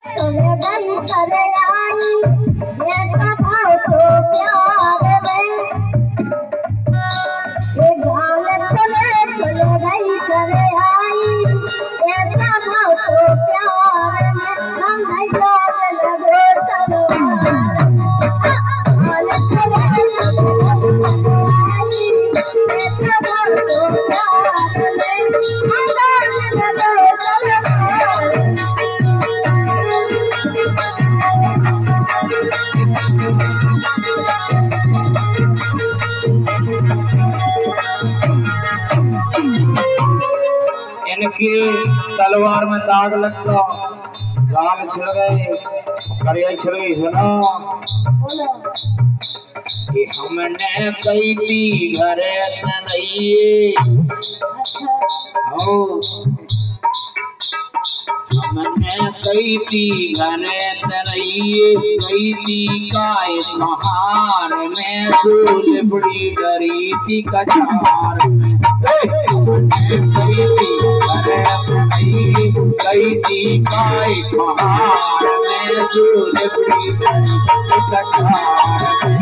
चले गई करे आई ऐसा भाव तो प्यार में ये गाल चले चले गई करे आई ऐसा भाव तो प्यार में हम नहीं जाने लगे सलवार गाल चले चले गई आई ऐसा भाव तो प्यार में हम जाने लगे सलवार इनकी तलवार में दाग लगता, गाल छिड़ गए, करिया छिड़ गई। सुनो कि हमने कई थी घरे नहीं, हमने कई थी घरे नहीं, कई थी काय महार में फूल बड़ी डरी थी कचार में। कई थी काय महार में फूल बड़ी डरी थी कचार में।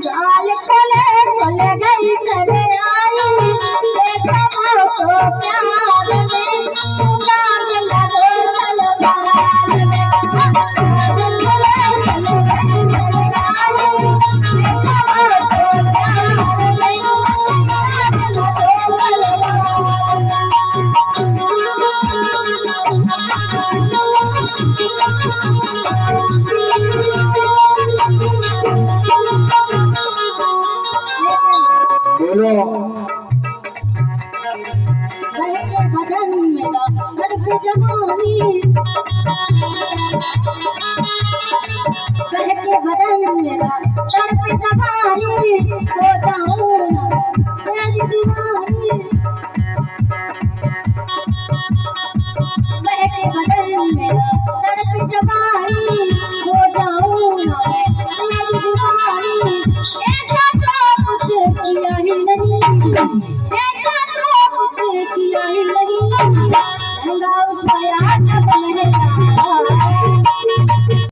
गाल चले चले गई करे आई ऐसा भाव तो प्यार में दाग लगे सलवार में चले चले गई करे आई ऐसा भाव तो प्यार में दाग लगे बोलो बदन मेरा गड़बड़ जवानी